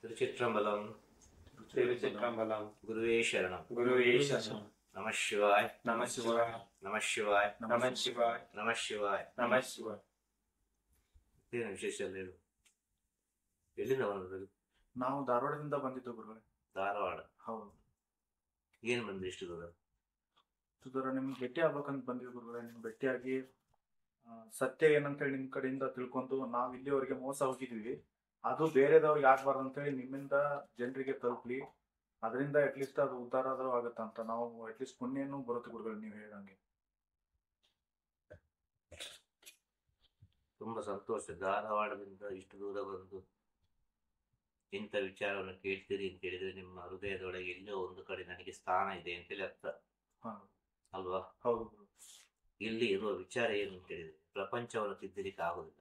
திருச்சிற்றம்பலம். திருச்சிற்றம்பலம். குருவே சரணம். குருவே சரணம். நம சிவாய். நம சிவாய். நம சிவாய். ನಮಃ ಶಿವಾಯ. ನಮ ಶಿವಾಯ. ನಮಃ ಶಿವಾಯ. ಏನು ವಿಶೇಷ ಎಲ್ಲ ಹೇಳು. ಎಲ್ಲಿಂದ ಬಂದದ್ದು? ನಾವು ಧಾರವಾಡದಿಂದ ಬಂದಿದ್ದು ಗುರುಗಳೇ. ಧಾರವಾಡ. ಹೌದು. ಏನ್ ಬಂದ್ರಿ ಇಷ್ಟು ದೂರ? ಇಷ್ಟು ದೂರ ನಿಮ್ಗೆ ಭೇಟಿ ಆಗ್ಬೇಕಂತ ಬಂದಿವಿ ಗುರುಗಳೇ. ನಿಮ್ಗೆ ಭೇಟಿಯಾಗಿ ಸತ್ಯ ಏನಂತೇಳಿ ನಿಮ್ ಕಡೆಯಿಂದ ತಿಳ್ಕೊಂಡು ನಾವ್ ಇಲ್ಲಿವರೆಗೆ ಮೋಸ ಹೋಗಿದ್ವಿ, ಅದು ಬೇರೆದವ್ರಿಗೆ ಆಗ್ಬಾರ್ದು ಅಂತೇಳಿ ನಿಮ್ಮಿಂದ ಜನರಿಗೆ ತಲುಪ್ಲಿ, ಅದರಿಂದ ಅಟ್ಲೀಸ್ಟ್ ಅದು ಉದ್ಧಾರ ಆದ್ರೂ ಆಗತ್ತಂತ ನಾವು ಅಟ್ಲೀಸ್ಟ್ ಪುಣ್ಯನೂ ಬರುತ್ತೆ ಗುರುಗಳೇ ನೀವು ಹೇಳಿದಂಗೆ. ತುಂಬಾ ಸಂತೋಷ. ಧಾರವಾಡದಿಂದ ಇಷ್ಟು ದೂರ ಬಂದು ಇಂಥ ವಿಚಾರವನ್ನು ಕೇಳ್ತೀರಿ ಅಂತ ಹೇಳಿದ್ರೆ ನಿಮ್ಮ ಹೃದಯದೊಳಗೆ ಎಲ್ಲೋ ಒಂದು ಕಡೆ ನನಗೆ ಸ್ಥಾನ ಇದೆ ಅಂತೇಳಿ ಅರ್ಥ ಅಲ್ವಾ? ಹೌದು. ಇಲ್ಲಿ ಇರುವ ವಿಚಾರ ಏನು ಅಂತ ಹೇಳಿದ್ರೆ, ಪ್ರಪಂಚವನ್ನು ತಿದ್ದಲಿಕ್ಕೆ ಆಗುದಿಲ್ಲ.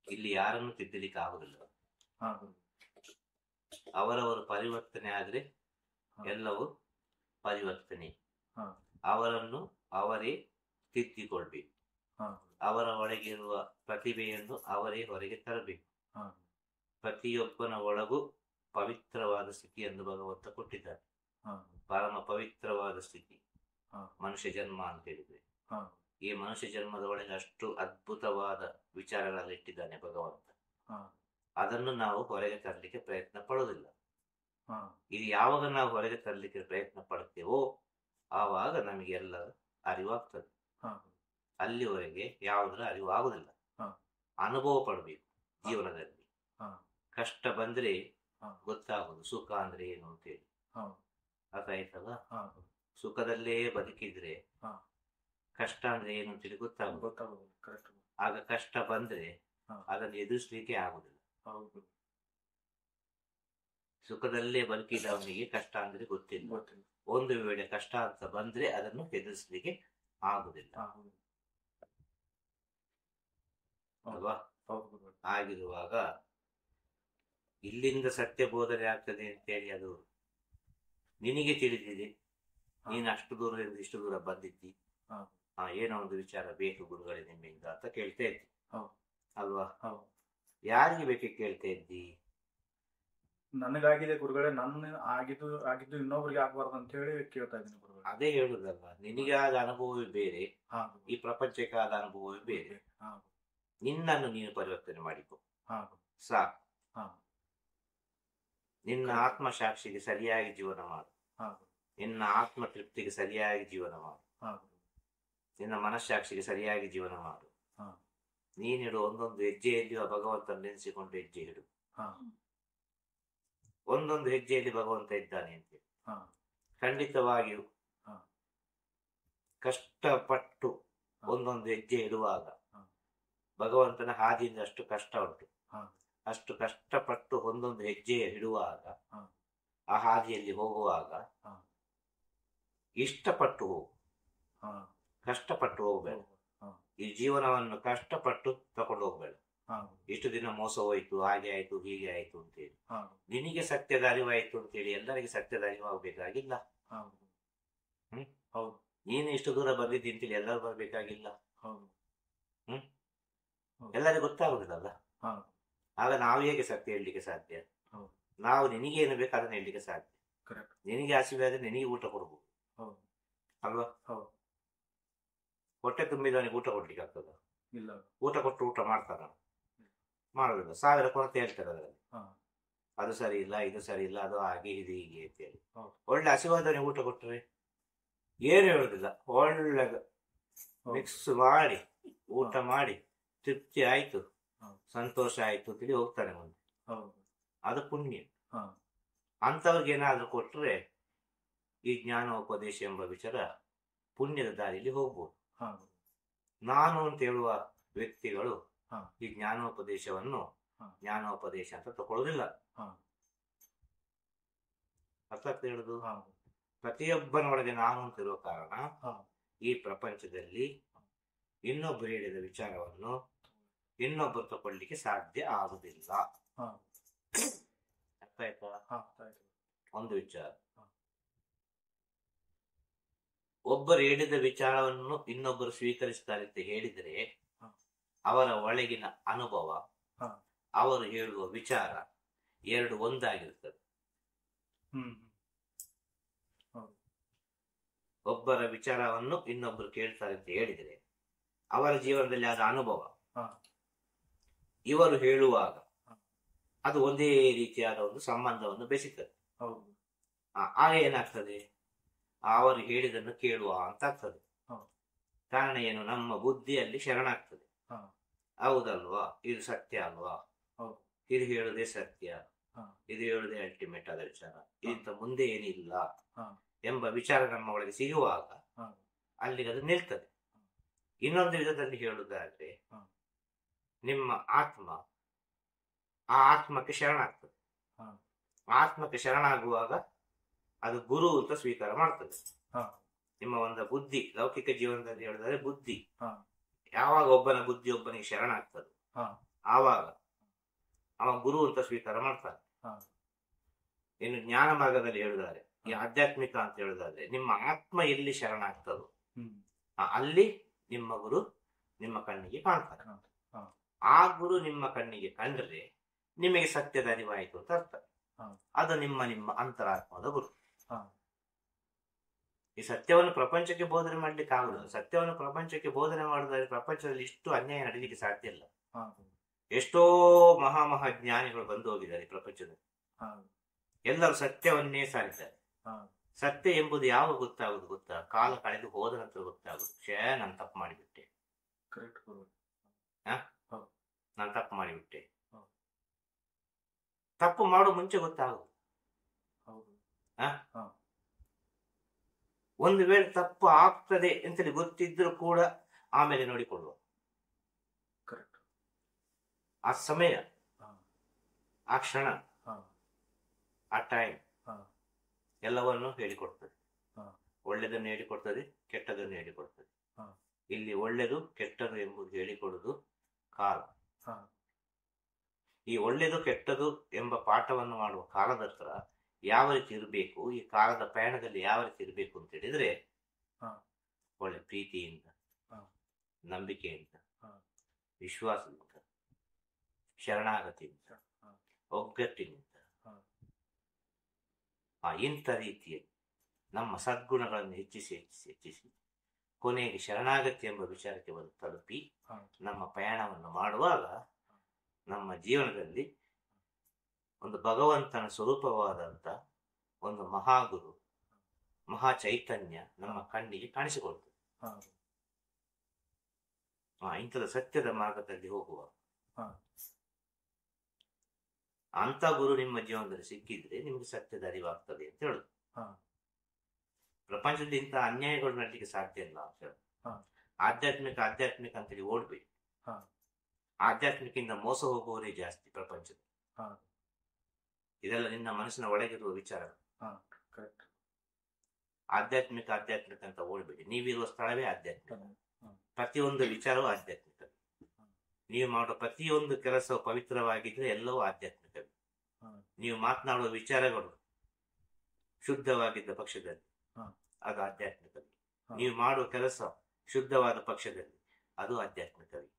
ಇಲ್ಲಿ ಯಾರನ್ನು ತಿದ್ದಲಿಕ್ಕೆ ಆಗುದಿಲ್ಲ. ಅವರವರು ಪರಿವರ್ತನೆ ಆದ್ರೆ ಎಲ್ಲವೂ ಪರಿವರ್ತನೆ. ಅವರನ್ನು ಅವರೇ ತಿದ್ದಿಕೊಳ್ಬೇಕು. ಅವರ ಒಳಗಿರುವ ಪ್ರತಿಭೆಯನ್ನು ಅವರೇ ಹೊರಗೆ ತರಬೇಕು. ಪ್ರತಿಯೊಬ್ಬನ ಒಳಗೂ ಪವಿತ್ರವಾದ ಸ್ಥಿತಿಯನ್ನು ಭಗವಂತ ಕೊಟ್ಟಿದ್ದಾರೆ. ಪರಮ ಪವಿತ್ರವಾದ ಸ್ಥಿತಿ ಮನುಷ್ಯ ಜನ್ಮ ಅಂತ ಹೇಳಿದ್ರೆ, ಈ ಮನುಷ್ಯ ಜನ್ಮದ ಒಳಗೆ ಅಷ್ಟು ಅದ್ಭುತವಾದ ವಿಚಾರಗಳಲ್ಲಿ ಇಟ್ಟಿದ್ದಾನೆ ಭಗವಂತ. ಅದನ್ನು ನಾವು ಹೊರಗೆ ತರಲಿಕ್ಕೆ ಪ್ರಯತ್ನ ಪಡೋದಿಲ್ಲ. ಇದು ಯಾವಾಗ ನಾವು ಹೊರಗೆ ತರಲಿಕ್ಕೆ ಪ್ರಯತ್ನ ಪಡ್ತೇವೋ ಆವಾಗ ನಮಗೆ ಎಲ್ಲ ಅರಿವಾಗ್ತದೆ. ಅಲ್ಲಿವರೆಗೆ ಯಾವುದರ ಅರಿವು ಆಗುದಿಲ್ಲ. ಅನುಭವ ಪಡಬೇಕು ಜೀವನದಲ್ಲಿ. ಕಷ್ಟ ಬಂದ್ರೆ ಗೊತ್ತಾಗುದು ಸುಖ ಅಂದ್ರೆ ಏನು ಅಂತೇಳಿ. ಅದಾಯ್ತಲ್ಲ? ಸುಖದಲ್ಲೇ ಬದುಕಿದ್ರೆ ಕಷ್ಟ ಅಂದ್ರೆ ಏನು ಅಂತೇಳಿ ಗೊತ್ತಾಗುದು. ಆಗ ಕಷ್ಟ ಬಂದ್ರೆ ಅದನ್ನು ಎದುರಿಸ್ಲಿಕ್ಕೆ ಆಗುದಿಲ್ಲ. ಸುಖದಲ್ಲೇ ಬದುಕಿದವನಿಗೆ ಕಷ್ಟ ಅಂದ್ರೆ ಗೊತ್ತಿಲ್ಲ. ಒಂದು ವೇಳೆ ಕಷ್ಟ ಅಂತ ಬಂದ್ರೆ ಅದನ್ನು ಎದುರಿಸ್ಲಿಕ್ಕೆ ಆಗುದಿಲ್ಲ ಅಲ್ವಾ? ಆಗಿರುವಾಗ ಇಲ್ಲಿಂದ ಸತ್ಯ ಬೋಧನೆ ಆಗ್ತದೆ ಅಂತೇಳಿ ಅದು ನಿನಗೆ ತಿಳಿದಿದೆ. ನೀನು ಅಷ್ಟು ದೂರದಿಂದ ಇಷ್ಟು ದೂರ ಬಂದಿದ್ದಿ, ಏನೋ ಒಂದು ವಿಚಾರ ಬೇಕು ಗುರುಗಳೇ ನಿಮ್ಮಿಂದ ಅಂತ ಕೇಳ್ತಾ ಇದ್ದಿ ಅಲ್ವಾ? ಯಾರಿಗೆ ಬೇಕೆ ಕೇಳ್ತಾ ಇದ್ದಿ? ನನಗಾಗಿದೆ ಗುರುಗಳೇ, ನನ್ನ ಆಗಿದ್ದು ಇನ್ನೊಬ್ರಿಗೆ ಆಗ್ಬಾರ್ದು ಅಂತ ಹೇಳಿ ಕೇಳ್ತಾ ಇದ್ದೀನಿ ಗುರುಗಳೇ. ಅದೇ ಹೇಳುದಲ್ಲ, ನಿನಗೆ ಆದ ಅನುಭವವೇ ಬೇರೆ, ಈ ಪ್ರಪಂಚಕ್ಕೆ ಆದ ಅನುಭವವೇ ಬೇರೆ. ನಿನ್ನನ್ನು ನೀನು ಪರಿವರ್ತನೆ ಮಾಡಿಕೊ ಸಾಕು. ನಿನ್ನ ಆತ್ಮಸಾಕ್ಷಿಗೆ ಸರಿಯಾಗಿ ಜೀವನ ಮಾಡು. ನಿನ್ನ ಆತ್ಮ ತೃಪ್ತಿಗೆ ಸರಿಯಾಗಿ ಜೀವನ ಮಾಡು. ನಿನ್ನ ಮನಸ್ಸಾಕ್ಷಿಗೆ ಸರಿಯಾಗಿ ಜೀವನ ಮಾಡು. ನೀನಿಡು ಒಂದೊಂದು ಹೆಜ್ಜೆಯಲ್ಲಿಯೂ ಭಗವಂತ ನೆನೆಸಿಕೊಂಡು ಹೆಜ್ಜೆ ಇಡು. ಒಂದೊಂದು ಹೆಜ್ಜೆಯಲ್ಲಿ ಭಗವಂತ ಇದ್ದಾನೆ ಅಂತ ಖಂಡಿತವಾಗಿಯೂ ಕಷ್ಟಪಟ್ಟು ಒಂದೊಂದು ಹೆಜ್ಜೆ ಇಡುವಾಗ ಭಗವಂತನ ಹಾದಿಯಿಂದ ಅಷ್ಟು ಕಷ್ಟ ಉಂಟು. ಅಷ್ಟು ಕಷ್ಟಪಟ್ಟು ಒಂದೊಂದು ಹೆಜ್ಜೆ ಇಡುವಾಗ, ಆ ಹಾದಿಯಲ್ಲಿ ಹೋಗುವಾಗ ಇಷ್ಟಪಟ್ಟು ಹೋಗು, ಕಷ್ಟಪಟ್ಟು ಹೋಗ್ಬೇಡ. ಈ ಜೀವನವನ್ನು ಕಷ್ಟಪಟ್ಟು ತಕೊಂಡು ಹೋಗ್ಬೇಡ. ಇಷ್ಟು ದಿನ ಮೋಸ ಹೋಯ್ತು, ಹಾಗೆ ಆಯ್ತು, ಹೀಗೆ ಆಯ್ತು ಅಂತೇಳಿ ನಿನಗೆ ಸತ್ಯದ ಅರಿವಾಯ್ತು ಅಂತೇಳಿ ಎಲ್ಲರಿಗೆ ಸತ್ಯದ ಅರಿವಾಗಬೇಕಾಗಿಲ್ಲ. ನೀನು ಇಷ್ಟು ದೂರ ಬಂದಿದ್ದಿ ಅಂತೇಳಿ ಎಲ್ಲರೂ ಬರ್ಬೇಕಾಗಿಲ್ಲ. ಎಲ್ಲರಿಗೂ ಗೊತ್ತಾಗುದಿಲ್ಲಲ್ಲ. ಆಗ ನಾವು ಹೇಗೆ ಸತ್ಯ ಹೇಳಲಿಕ್ಕೆ ಸಾಧ್ಯ? ನಾವು ನಿನಗೆ ಏನು ಬೇಕು ಅದನ್ನ ಹೇಳಲಿಕ್ಕೆ ಸಾಧ್ಯ. ನಿನಗೆ ಹಸಿವೆ ಆದ್ರೆ ನಿನಗೆ ಊಟ ಕೊಡ್ಬೋದು ಅಲ್ವಾ? ಹೊಟ್ಟೆ ತುಂಬಿದವನಿಗೆ ಊಟ ಕೊಡ್ಲಿಕ್ಕೆ ಆಗ್ತದ? ಊಟ ಕೊಟ್ಟು ಊಟ ಮಾಡ್ತಾರ? ಮಾಡೋದಿಲ್ಲ. 1000 ಕೊರತೆ ಹೇಳ್ತಾರೆ ಅದರಲ್ಲಿ. ಅದು ಸರಿ ಇಲ್ಲ, ಇದು ಸರಿ ಇಲ್ಲ, ಅದು ಹಾಗೆ ಇದು ಹೀಗೆ ಅಂತೇಳಿ. ಒಳ್ಳೆ ಹಸಿವಾದವನಿಗೆ ಊಟ ಕೊಟ್ಟರೆ ಏನು ಹೇಳುದಿಲ್ಲ, ಒಳ್ಳೆ ಮಿಕ್ಸ್ ಮಾಡಿ ಊಟ ಮಾಡಿ ತೃಪ್ತಿ ಆಯ್ತು, ಸಂತೋಷ ಆಯ್ತು ಅಂತೇಳಿ ಹೋಗ್ತಾನೆ ಮುಂದೆ. ಅದು ಪುಣ್ಯ. ಅಂಥವ್ರಿಗೆ ಏನಾದ್ರೂ ಕೊಟ್ರೆ ಈ ಜ್ಞಾನೋಪದೇಶ ಎಂಬ ವಿಚಾರ ಪುಣ್ಯದ ದಾರಿಯಲ್ಲಿ ಹೋಗ್ಬೋದು. ನಾನು ಅಂತ ಹೇಳುವ ವ್ಯಕ್ತಿಗಳು ಈ ಜ್ಞಾನೋಪದೇಶವನ್ನು ಜ್ಞಾನೋಪದೇಶ ಅಂತ ತಗೊಳ್ಳೋದಿಲ್ಲ. ಅರ್ಥ ಹೇಳುದು, ಪ್ರತಿಯೊಬ್ಬನ ಒಳಗೆ ನಾನು ಅಂತ ಇರುವ ಕಾರಣ ಈ ಪ್ರಪಂಚದಲ್ಲಿ ಇನ್ನೊಬ್ಬರು ಹೇಳಿದ ವಿಚಾರವನ್ನು ಇನ್ನೊಬ್ಬರು ತಗೊಳ್ಳಿಕ್ಕೆ ಸಾಧ್ಯ ಆಗುದಿಲ್ಲ. ಅರ್ಥ ಆಯ್ತಾ? ಒಂದು ವಿಚಾರ, ಒಬ್ಬರು ಹೇಳಿದ ವಿಚಾರವನ್ನು ಇನ್ನೊಬ್ಬರು ಸ್ವೀಕರಿಸ್ತಾರೆ ಅಂತ ಹೇಳಿದರೆ ಅವರ ಒಳಗಿನ ಅನುಭವ ಅವರು ಹೇಳುವ ವಿಚಾರ ಎರಡು ಒಂದಾಗಿರ್ತದೆ. ಒಬ್ಬರ ವಿಚಾರವನ್ನು ಇನ್ನೊಬ್ಬರು ಕೇಳ್ತಾರೆ ಅಂತ ಹೇಳಿದರೆ ಅವರ ಜೀವನದಲ್ಲಿ ಆದ ಅನುಭವ ಇವರು ಹೇಳುವಾಗ ಅದು ಒಂದೇ ರೀತಿಯಾದ ಒಂದು ಸಂಬಂಧವನ್ನು ಬೆಸೆತದೆ. ಆಗ ಏನಾಗ್ತದೆ, ಅವರು ಹೇಳಿದನ್ನು ಕೇಳುವ ಅಂತ ಆಗ್ತದೆ. ಕಾರಣ ಏನು, ನಮ್ಮ ಬುದ್ಧಿಯಲ್ಲಿ ಶರಣಾಗ್ತದೆ. ಹೌದಲ್ವಾ, ಇದು ಸತ್ಯ ಅಲ್ವಾ, ಇದು ಹೇಳುದೇ ಸತ್ಯ, ಇದು ಹೇಳುದೇ ಅಲ್ಟಿಮೇಟ್ ಆದ ವಿಚಾರ, ಇಂತ ಮುಂದೆ ಏನಿಲ್ಲ ಎಂಬ ವಿಚಾರ ನಮ್ಮ ಒಳಗೆ ಸಿಗುವಾಗ ಅಲ್ಲಿಗೆ ಅದು ನಿಲ್ತದೆ. ಇನ್ನೊಂದು ವಿಧದಲ್ಲಿ ಹೇಳುವುದಾದ್ರೆ ನಿಮ್ಮ ಆತ್ಮ ಆ ಆತ್ಮಕ್ಕೆ ಶರಣಾಗ್ತದೆ. ಆತ್ಮಕ್ಕೆ ಶರಣಾಗುವಾಗ ಅದು ಗುರು ಅಂತ ಸ್ವೀಕಾರ ಮಾಡ್ತದೆ. ನಿಮ್ಮ ಒಂದು ಬುದ್ಧಿ, ಲೌಕಿಕ ಜೀವನದಲ್ಲಿ ಹೇಳಿದರೆ ಬುದ್ಧಿ ಯಾವಾಗ ಒಬ್ಬನ ಬುದ್ಧಿ ಒಬ್ಬನಿಗೆ ಶರಣಾಗ್ತದೆ ಆವಾಗ ಅವ ಗುರು ಅಂತ ಸ್ವೀಕಾರ ಮಾಡ್ತಾನೆ. ಇನ್ನು ಜ್ಞಾನ ಮಾರ್ಗದಲ್ಲಿ ಹೇಳಿದರೆ, ಈ ಆಧ್ಯಾತ್ಮಿಕ ಅಂತ ಹೇಳಿದಾದ್ರೆ ನಿಮ್ಮ ಆತ್ಮ ಎಲ್ಲಿ ಶರಣಾಗ್ತದೋ ಅಲ್ಲಿ ನಿಮ್ಮ ಗುರು ನಿಮ್ಮ ಕಣ್ಣಿಗೆ ಕಾಣ್ತಾರೆ. ಆ ಗುರು ನಿಮ್ಮ ಕಣ್ಣಿಗೆ ಕಂಡ್ರೆ ನಿಮಗೆ ಸತ್ಯದ ಅರಿವಾಯಿತು ಅಂತ ಅರ್ಥ. ಅದು ನಿಮ್ಮ ನಿಮ್ಮ ಅಂತರಾತ್ಮದ ಗುರು. ಈ ಸತ್ಯವನ್ನು ಪ್ರಪಂಚಕ್ಕೆ ಬೋಧನೆ ಮಾಡ್ಲಿಕ್ಕೆ ಆಗುದಿಲ್ಲ. ಸತ್ಯವನ್ನು ಪ್ರಪಂಚಕ್ಕೆ ಬೋಧನೆ ಮಾಡಿದ್ರೆ ಪ್ರಪಂಚದಲ್ಲಿ ಇಷ್ಟು ಅನ್ಯಾಯ ನಡೀಲಿಕ್ಕೆ ಸಾಧ್ಯ ಇಲ್ಲ. ಎಷ್ಟೋ ಮಹಾ ಜ್ಞಾನಿಗಳು ಬಂದು ಹೋಗಿದ್ದಾರೆ ಈ ಪ್ರಪಂಚದಲ್ಲಿ. ಎಲ್ಲರೂ ಸತ್ಯವನ್ನೇ ಸಾರಿದ್ದಾರೆ. ಸತ್ಯ ಎಂಬುದು ಯಾವಾಗ ಗೊತ್ತಾಗುದು ಗೊತ್ತಾ, ಕಾಲ ಕಳೆದು ಹೋದ ನಂತರ ಗೊತ್ತಾಗುದು. ನಾನು ತಪ್ಪು ಮಾಡಿಬಿಟ್ಟೆ, ನಾನು ತಪ್ಪು ಮಾಡಿಬಿಟ್ಟೆ. ತಪ್ಪು ಮಾಡೋ ಮುಂಚೆ ಗೊತ್ತಾಗುದು. ಒಂದು ವೇಳೆ ತಪ್ಪು ಆಗ್ತದೆ ಅಂತೇಳಿ ಗೊತ್ತಿದ್ರು ಕೂಡ ಆಮೇಲೆ ನೋಡಿಕೊಳ್ಳುವ. ಆ ಸಮಯ, ಆ ಕ್ಷಣ, ಆ ಟೈಮ್ ಎಲ್ಲವನ್ನು ಹೇಳಿಕೊಡ್ತದೆ. ಒಳ್ಳೆದನ್ನು ಹೇಳಿಕೊಡ್ತದೆ, ಕೆಟ್ಟದನ್ನು ಹೇಳಿಕೊಡ್ತದೆ. ಇಲ್ಲಿ ಒಳ್ಳೆದು ಕೆಟ್ಟದು ಎಂಬುದು ಹೇಳಿಕೊಡುದು ಕಾಲ. ಈ ಒಳ್ಳೆದು ಕೆಟ್ಟದು ಎಂಬ ಪಾಠವನ್ನು ಮಾಡುವ ಕಾಲದ ಹತ್ರ ಯಾವ ರೀತಿ ಇರಬೇಕು, ಈ ಕಾಲದ ಪಯಣದಲ್ಲಿ ಯಾವ ರೀತಿ ಇರಬೇಕು ಅಂತ ಹೇಳಿದ್ರೆ, ಒಳ್ಳೆ ಪ್ರೀತಿಯಿಂದ, ನಂಬಿಕೆಯಿಂದ, ವಿಶ್ವಾಸದಿಂದ, ಶರಣಾಗತಿಯಿಂದ, ಒಗ್ಗಟ್ಟಿನಿಂದ, ಇಂಥ ರೀತಿಯಲ್ಲಿ ನಮ್ಮ ಸದ್ಗುಣಗಳನ್ನು ಹೆಚ್ಚಿಸಿ ಕೊನೆಗೆ ಶರಣಾಗತಿ ಎಂಬ ವಿಚಾರಕ್ಕೆ ಬಂದು ತಲುಪಿ ನಮ್ಮ ಪಯಣವನ್ನು ಮಾಡುವಾಗ ನಮ್ಮ ಜೀವನದಲ್ಲಿ ಒಂದು ಭಗವಂತನ ಸ್ವರೂಪವಾದಂತ ಒಂದು ಮಹಾಗುರು, ಮಹಾ ಚೈತನ್ಯ ನಮ್ಮ ಕಣ್ಣಿಗೆ ಕಾಣಿಸಿಕೊಳ್ತದೆ. ಇಂಥದ ಸತ್ಯದ ಮಾರ್ಗದಲ್ಲಿ ಹೋಗುವ ಅಂತ ಗುರು ನಿಮ್ಮ ಜೀವನದಲ್ಲಿ ಸಿಕ್ಕಿದ್ರೆ ನಿಮ್ಗೆ ಸತ್ಯದ ಅರಿವಾಗ್ತದೆ ಅಂತ ಹೇಳುದು. ಪ್ರಪಂಚದಲ್ಲಿ ಇಂಥ ಅನ್ಯಾಯಗಳು ನಡಲಿಕ್ಕೆ ಸಾಧ್ಯ ಇಲ್ಲ ಅಂತ ಹೇಳುದು. ಆಧ್ಯಾತ್ಮಿಕ ಅಂತೇಳಿ ಓಡ್ಬೇಕು. ಆಧ್ಯಾತ್ಮಿಕಿಂದ ಮೋಸ ಹೋಗುವವರೇ ಜಾಸ್ತಿ ಪ್ರಪಂಚದಲ್ಲಿ. ಇದೆಲ್ಲ ನಿನ್ನ ಮನಸ್ಸಿನ ಒಳಗಿರುವ ವಿಚಾರ. ಆಧ್ಯಾತ್ಮಿಕ ಅಂತ ಓಡ್ಬೇಡಿ. ನೀವಿರುವ ಸ್ಥಳವೇ ಆಧ್ಯಾತ್ಮಿಕ. ಪ್ರತಿಯೊಂದು ವಿಚಾರವೂ ಆಧ್ಯಾತ್ಮಿಕ. ನೀವು ಮಾಡುವ ಪ್ರತಿಯೊಂದು ಕೆಲಸವು ಪವಿತ್ರವಾಗಿದ್ರೆ ಎಲ್ಲವೂ ಆಧ್ಯಾತ್ಮಿಕವೇ. ನೀವು ಮಾತನಾಡುವ ವಿಚಾರಗಳು ಶುದ್ಧವಾಗಿದ್ದ ಪಕ್ಷದಲ್ಲಿ ಅದು ಆಧ್ಯಾತ್ಮಿಕವೇ. ನೀವು ಮಾಡುವ ಕೆಲಸ ಶುದ್ಧವಾದ ಪಕ್ಷದಲ್ಲಿ ಅದು ಆಧ್ಯಾತ್ಮಿಕವೇ.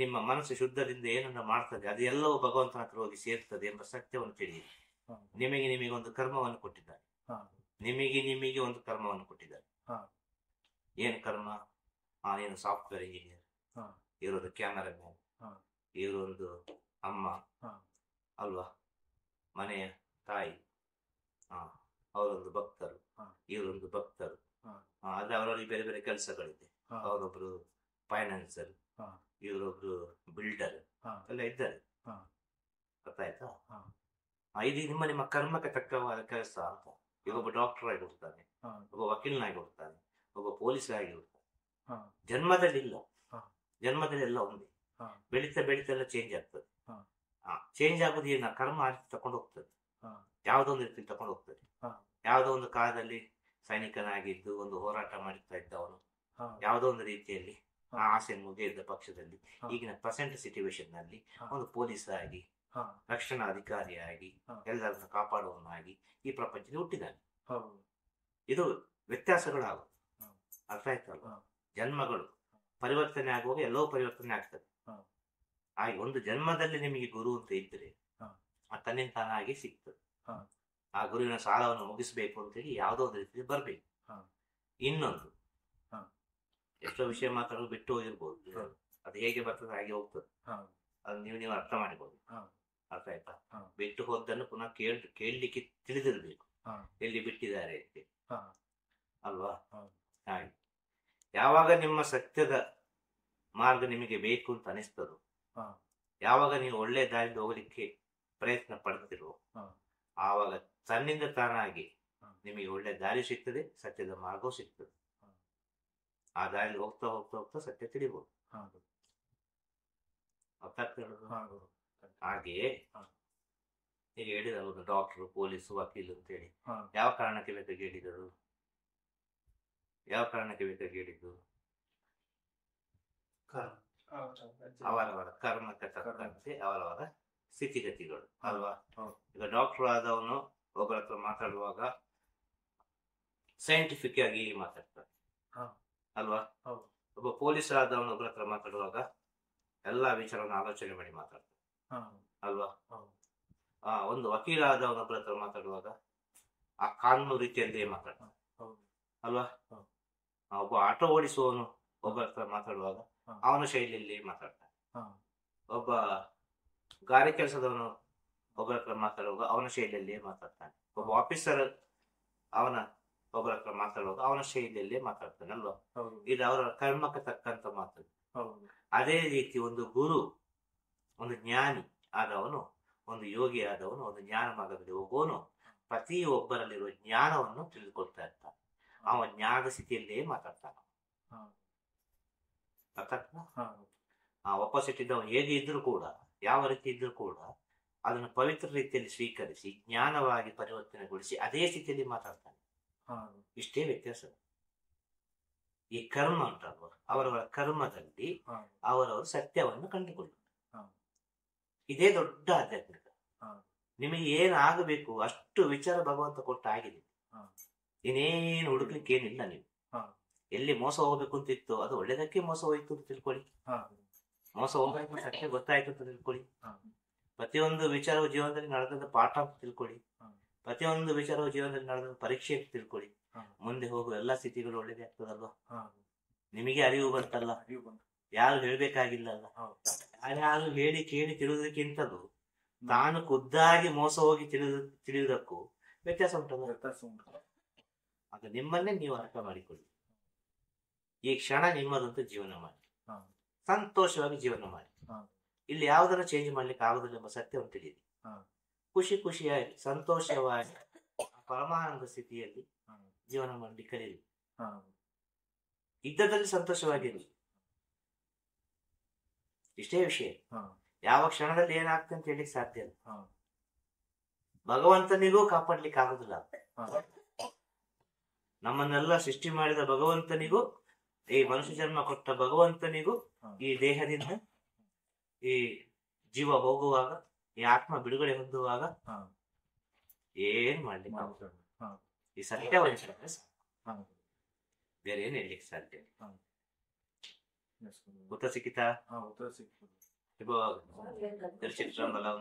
ನಿಮ್ಮ ಮನಸ್ಸು ಶುದ್ಧದಿಂದ ಏನನ್ನ ಮಾಡ್ತದೆ ಅದು ಎಲ್ಲವೂ ಭಗವಂತನ ಹತ್ರ ಹೋಗಿ ಸೇರ್ತದೆ ಎಂಬ ಸತ್ಯವನ್ನು ತಿಳಿಯಿರಿ. ನಿಮಗೆ ಒಂದು ಕರ್ಮವನ್ನು ಕೊಟ್ಟಿದ್ದಾರೆ. ನಿಮಗೆ ಒಂದು ಕರ್ಮವನ್ನು ಕೊಟ್ಟಿದ್ದಾರೆ. ಏನು ಕರ್ಮ? ನೀನು ಸಾಫ್ಟ್ವೇರ್ ಇಂಜಿನಿಯರ್, ಇವರೊಂದು ಕ್ಯಾಮರಾ ಮ್ಯಾನ್, ಇವರೊಂದು ಅಮ್ಮ ಅಲ್ವಾ, ಮನೆಯ ತಾಯಿ, ಅವರೊಂದು ಭಕ್ತರು, ಇವರೊಂದು ಭಕ್ತರು. ಆದ್ರೆ ಅವರಲ್ಲಿ ಬೇರೆ ಬೇರೆ ಕೆಲಸಗಳಿದೆ. ಅವರೊಬ್ರು ಫೈನಾನ್ಸರ್, ಇವರೊಬ್ರು ಬಿಲ್ಡರ್ ಎಲ್ಲ ಇದ್ದಾರೆ. ಗೊತ್ತಾಯ್ತಾ? ಇದು ನಿಮ್ಮ ಕರ್ಮಕ್ಕೆ ತಕ್ಕವಾದ ಕೆಲಸ ಅಂತ. ಈಗ ಒಬ್ಬ ಡಾಕ್ಟರ್ ಆಗಿ ಹುಡ್ತಾನೆ, ಒಬ್ಬ ವಕೀಲನಾಗಿ ಹುಡ್ತಾನೆ, ಒಬ್ಬ ಪೊಲೀಸ್ ಆಗಿ ಹುಡ್ತಾನೆ. ಜನ್ಮದಲ್ಲಿ ಎಲ್ಲ ಒಂದೇ. ಬೆಳೀತಾ ಎಲ್ಲ ಚೇಂಜ್ ಆಗ್ತದೆ. ಚೇಂಜ್ ಆಗೋದು ಏನ, ಕರ್ಮ ತಕೊಂಡು ಹೋಗ್ತದೆ. ಯಾವುದೋ ಒಂದು ರೀತಿಯಲ್ಲಿ ತಕೊಂಡು ಹೋಗ್ತದೆ. ಯಾವುದೋ ಒಂದು ಕಾಲದಲ್ಲಿ ಸೈನಿಕನಾಗಿದ್ದು ಒಂದು ಹೋರಾಟ ಮಾಡುತ್ತಾ ಇದ್ದವನು ಯಾವುದೋ ಒಂದು ರೀತಿಯಲ್ಲಿ ಆಸೆ ಮುಗಿದ ಪಕ್ಷದಲ್ಲಿ ಈಗಿನ ಪ್ರೆಸೆಂಟ್ ಸಿಚುವೇಶನ್ ನಲ್ಲಿ ಒಂದು ಪೊಲೀಸ್ ಆಗಿ, ರಕ್ಷಣಾ ಅಧಿಕಾರಿಯಾಗಿ, ಎಲ್ಲರನ್ನು ಕಾಪಾಡುವವನಾಗಿ ಈ ಪ್ರಪಂಚದಲ್ಲಿ ಹುಟ್ಟಿದ್ದಾನೆ. ಇದು ವ್ಯತ್ಯಾಸಗಳಾಗುವುದು. ಅರ್ಥ ಆಯ್ತಲ್ವ? ಜನ್ಮಗಳು ಪರಿವರ್ತನೆ ಆಗುವಾಗ ಎಲ್ಲವೂ ಪರಿವರ್ತನೆ ಆಗ್ತದೆ. ಹಾಗೆ ಒಂದು ಜನ್ಮದಲ್ಲಿ ನಿಮಗೆ ಗುರು ಅಂತ ಇದ್ರೆ ಹಾ. ಆ ತನ್ನಿಂದ ತಾನಾಗಿ ಸಿಗ್ತದೆ. ಹಾ. ಆ ಗುರುವಿನ ಸಾಲವನ್ನು ಮುಗಿಸ್ಬೇಕು ಅಂತೇಳಿ ಯಾವುದೋ ಒಂದು ರೀತಿಯಲ್ಲಿ ಬರ್ಬೇಕು. ಹಾ. ಇನ್ನೊಂದು ಹಾ. ಎಷ್ಟೋ ವಿಷಯ ಮಾತಾಡೋದು ಬಿಟ್ಟು ಹೋಗಿರ್ಬೋದು. ಹಾ. ಅದು ಹೇಗೆ ಬರ್ತದೆ ಹಾಗೆ ಹೋಗ್ತದೆ. ಹಾ. ಅದು ನೀವು ಅರ್ಥ ಮಾಡಿಬೋದು. ಹಾ. ಅರ್ಥ ಆಯ್ತಾ? ಹಾ. ಬಿಟ್ಟು ಹೋದ್ದನ್ನು ಪುನಃ ಕೇಳಲಿಕ್ಕೆ ತಿಳಿದಿರ್ಬೇಕು ಹಾ. ಎಲ್ಲಿ ಬಿಟ್ಟಿದ್ದಾರೆ ಅಂತ, ಹಾ. ಅಲ್ವಾ? ಹಾ. ಹಾಗೆ ಯಾವಾಗ ನಿಮ್ಮ ಸತ್ಯದ ಮಾರ್ಗ ನಿಮಗೆ ಬೇಕು ಅಂತ ಅನಿಸ್ತದೋ, ಹಾ. ಯಾವಾಗ ನೀವು ಒಳ್ಳೆ ದಾರಿಯಿಂದ ಹೋಗ್ಲಿಕ್ಕೆ ಪ್ರಯತ್ನ ಪಡ್ತಿರೋ, ಹಾ. ಆವಾಗ ತನ್ನಿಂದ ತಾನಾಗಿ ಹಾ. ನಿಮಗೆ ಒಳ್ಳೆ ದಾರಿ ಸಿಗ್ತದೆ, ಸತ್ಯದ ಮಾರ್ಗವೂ ಸಿಗ್ತದೆ. ಹಾ. ಆ ದಾರಿ ಹೋಗ್ತಾ ಹೋಗ್ತಾ ಹೋಗ್ತಾ ಸತ್ಯ ತಿಳಿಬಹುದು. ಹಾ. ಅರ್ಥಾಗ್ತಿರೋದು? ಹಾ. ಹಾಗೆಯೇ ಹಾ. ಈಗ ಹೇಳಿದರು ಒಂದು ಡಾಕ್ಟರ್, ಪೊಲೀಸ್, ವಕೀಲು ಅಂತೇಳಿ ಹಾ. ಯಾವ ಕಾರಣಕ್ಕೆ ಬೇಕಾಗಿ ಹೇಳಿದರು? ಯಾವ ಕಾರಣಕ್ಕೆ ಬೇಕಾಗಿ ಹೇಳಿದ್ದು? ಅವರವರ ಕರ್ಮಕ್ಕೆ ತಕ್ಕಂತೆ ಅವರವರ ಸ್ಥಿತಿಗತಿಗಳು, ಅಲ್ವಾ? ಹೌದು. ಈಗ ಡಾಕ್ಟರ್ ಆದವನು ಒಬ್ಬರ ಹತ್ರ ಮಾತಾಡುವಾಗ ಸೈಂಟಿಫಿಕ್ ಆಗಿ ಮಾತಾಡ್ತಾನೆ, ಹಾ. ಅಲ್ವಾ? ಹೌದು. ಒಬ್ಬ ಪೊಲೀಸ್ ಆದವನು ಒಬ್ಬರ ಹತ್ರ ಮಾತಾಡುವಾಗ ಎಲ್ಲಾ ವಿಚಾರವನ್ನು ಆಲೋಚನೆ ಮಾಡಿ ಮಾತಾಡ್ತಾನೆ, ಹಾ. ಅಲ್ವಾ? ಹೌದು. ಒಂದು ವಕೀಲ ಆದವನೊಬ್ಬರ ಹತ್ರ ಮಾತಾಡುವಾಗ ಆ ಕಾನೂನು ರೀತಿಯಲ್ಲಿಯೇ ಮಾತಾಡ್ತಾನೆ, ಹೌದು. ಅಲ್ವಾ? ಹೌದು. ಒಬ್ಬ ಆಟೋ ಓಡಿಸುವವನು ಒಬ್ಬರ ಹತ್ರ ಮಾತಾಡುವಾಗ ಹಾ. ಅವನ ಶೈಲಿಯಲ್ಲಿ ಮಾತಾಡ್ತಾನೆ. ಹಾ. ಒಬ್ಬ ಗಾರೆ ಕೆಲಸದವನು ಒಬ್ಬರ ಹತ್ರ ಮಾತಾಡುವಾಗ ಅವನ ಶೈಲಿಯಲ್ಲಿಯೇ ಮಾತಾಡ್ತಾನೆ. ಒಬ್ಬ ಆಫೀಸರ್ ಅವನ ಒಬ್ಬರ ಹತ್ರ ಮಾತಾಡುವಾಗ ಅವನ ಶೈಲಿಯಲ್ಲಿಯೇ ಮಾತಾಡ್ತಾನೆ, ಅಲ್ವಾ? ಹೌದು. ಇದು ಅವರ ಕರ್ಮಕ್ಕೆ ತಕ್ಕಂತ ಮಾತು. ಹೌದು. ಅದೇ ರೀತಿ ಒಂದು ಗುರು, ಒಂದು ಜ್ಞಾನಿ ಆದವನು, ಒಂದು ಯೋಗಿ ಆದವನು, ಒಂದು ಜ್ಞಾನ ಮಾರ್ಗದಲ್ಲಿ ಹೋಗುವವನು ಪ್ರತಿಯೊಬ್ಬರಲ್ಲಿರುವ ಜ್ಞಾನವನ್ನು ತಿಳಿದುಕೊಳ್ತಾ ಇರ್ತಾನೆ. ಅವನ ಜ್ಞಾನದ ಸ್ಥಿತಿಯಲ್ಲಿಯೇ ಮಾತಾಡ್ತಾನೆ. ಹಾ. ಅರ್ಥಾಗ್ತದಾ? ಹಾ. ಆಪೋಸಿಟ್ ಇದ್ದವನು ಹೇಗೆ ಇದ್ರೂ ಕೂಡ, ಯಾವ ರೀತಿ ಇದ್ರೂ ಕೂಡ ಅದನ್ನು ಪವಿತ್ರ ರೀತಿಯಲ್ಲಿ ಸ್ವೀಕರಿಸಿ ಜ್ಞಾನವಾಗಿ ಪರಿವರ್ತನೆಗೊಳಿಸಿ ಅದೇ ಸ್ಥಿತಿಯಲ್ಲಿ ಮಾತಾಡ್ತಾನೆ. ಹಾ. ಇಷ್ಟೇ ವ್ಯತ್ಯಾಸ. ಈ ಕರ್ಮ ಉಂಟಲ್ವ, ಅವರವರ ಕರ್ಮದಲ್ಲಿ ಹಾ. ಅವರವರು ಸತ್ಯವನ್ನು ಕಂಡುಕೊಳ್ಳುತ್ತಾರೆ. ಹಾ. ಇದೇ ದೊಡ್ಡ ಆಧ್ಯಾತ್ಮಿಕ. ಹಾ. ನಿಮಗೆ ಏನಾಗಬೇಕು ಅಷ್ಟು ವಿಚಾರ ಭಗವಂತ ಕೊಟ್ಟ ಆಗಿದೆ. ಹಾ. ಇನ್ನೇನು ಹುಡುಕ್ಲಿಕ್ಕೆ ಏನಿಲ್ಲ. ನೀವು ಹಾ. ಎಲ್ಲಿ ಮೋಸ ಹೋಗ್ಬೇಕು ಅಂತಿತ್ತು ಅದು ಒಳ್ಳೇದಕ್ಕೆ ಮೋಸ ಹೋಯ್ತು ಅಂತ ತಿಳ್ಕೊಳ್ಳಿ. ಹಾ. ಮೋಸ ಹೋಗ್ಬೇಕು ಸತ್ಯ ಗೊತ್ತಾಯ್ತು ಅಂತ ತಿಳ್ಕೊಳ್ಳಿ. ಹಾ. ಪ್ರತಿಯೊಂದು ವಿಚಾರವು ಜೀವನದಲ್ಲಿ ನಡೆದ ಪಾಠ ಅಂತ ತಿಳ್ಕೊಳ್ಳಿ. ಹಾ. ಪ್ರತಿಯೊಂದು ವಿಚಾರವು ಜೀವನದಲ್ಲಿ ನಡೆದ ಪರೀಕ್ಷೆ ಅಂತ ತಿಳ್ಕೊಳ್ಳಿ. ಹಾ. ಮುಂದೆ ಹೋಗುವ ಎಲ್ಲಾ ಸ್ಥಿತಿಗಳು ಒಳ್ಳೇದೇ ಆಗ್ತದಲ್ವಾ? ಹಾ. ನಿಮಗೆ ಅರಿವು ಬಂತಲ್ಲ, ಅರಿವು ಬಂತು. ಯಾರು ಹೇಳ್ಬೇಕಾಗಿಲ್ಲ ಅಲ್ಲ. ಹೌದು. ಯಾರು ಹೇಳಿ ಕೇಳಿ ತಿಳಿಯೋದಕ್ಕಿಂತಲೂ ತಾನು ಖುದ್ದಾಗಿ ಮೋಸ ಹೋಗಿ ತಿಳಿಯುವುದಕ್ಕೂ ವ್ಯತ್ಯಾಸ ಉಂಟಲ್ಲ. ವ್ಯತ್ಯಾಸ ಉಂಟು. ಅದು ನಿಮ್ಮನ್ನೇ ನೀವು ಅರ್ಥ ಮಾಡಿಕೊಳ್ಳಿ. ಈ ಕ್ಷಣ ನಿಮ್ಮದಂತೂ ಜೀವನ ಮಾಡಿ, ಹಾ. ಸಂತೋಷವಾಗಿ ಜೀವನ ಮಾಡಿ. ಹಾ. ಇಲ್ಲಿ ಯಾವುದನ್ನು ಚೇಂಜ್ ಮಾಡ್ಲಿಕ್ಕೆ ಆಗುದಿಲ್ಲ ಎಂಬ ಸತ್ಯವನ್ನು ತಿಳಿಯಿರಿ. ಹಾ. ಖುಷಿ ಖುಷಿಯಾಗಿ ಸಂತೋಷವಾಗಿ ಪರಮಾನಂದ ಸ್ಥಿತಿಯಲ್ಲಿ ಹಾ. ಜೀವನ ಮಾಡಲಿಕ್ಕೆ ಕಲಿಯಿರಿ. ಹಾ. ಇದ್ದದಲ್ಲಿ ಸಂತೋಷವಾಗಿರಿ. ಇಷ್ಟೇ ವಿಷಯ. ಹಾ. ಯಾವ ಕ್ಷಣದಲ್ಲಿ ಏನಾಗ್ತದೆ ಅಂತ ಹೇಳಿಕ್ ಸಾಧ್ಯ ಇಲ್ಲ. ಹಾ. ಭಗವಂತನಿಗೂ ಕಾಪಾಡ್ಲಿಕ್ಕೆ ಆಗುದಿಲ್ಲ. ಹಾ. ನಮ್ಮನ್ನೆಲ್ಲ ಸೃಷ್ಟಿ ಮಾಡಿದ ಭಗವಂತನಿಗೂ, ಈ ಮನುಷ್ಯ ಜನ್ಮ ಕೊಟ್ಟ ಭಗವಂತನಿಗೂ, ಹಾ. ಈ ದೇಹದಿಂದ ಈ ಜೀವ ಹೋಗುವಾಗ, ಈ ಆತ್ಮ ಬಿಡುಗಡೆ ಹೊಂದುವಾಗ ಹಾ. ಏನ್ ಮಾಡ್ಲಿಕ್ಕೆ ಆಗುದಿಲ್ಲ. ಹಾ. ಈ ಸತ್ಯವನ್ನು ಹಾ. ಬೇರೆ ಏನ್ ಹೇಳಲಿಕ್ಕೆ ಸಾಧ್ಯ ಇಲ್ಲ. ಹಾ. Yes, ಉತ್ತರ ಸಿಕ್ಕಿತಾ? ಹಾ, ಉತ್ತರ ಸಿಕ್ತು. ತಿರುಚಿತ್ರಂಬಲಂ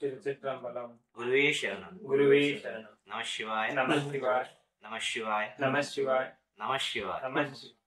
ತಿರುಚಿತ್ರಂಬಲಂ ಗುರುವೇ ಶರಣಂ. ಗುರುವೇ ಶರಣಂ. ನಮಃ ಶಿವಾಯ. ನಮಃ ಶಿವಾಯ. ನಮಃ ಶಿವಾಯ. ನಮಃ ಶಿವಾಯ. ನಮಃ ಶಿವಾಯ. ನಮಃ ಶಿವಾಯ.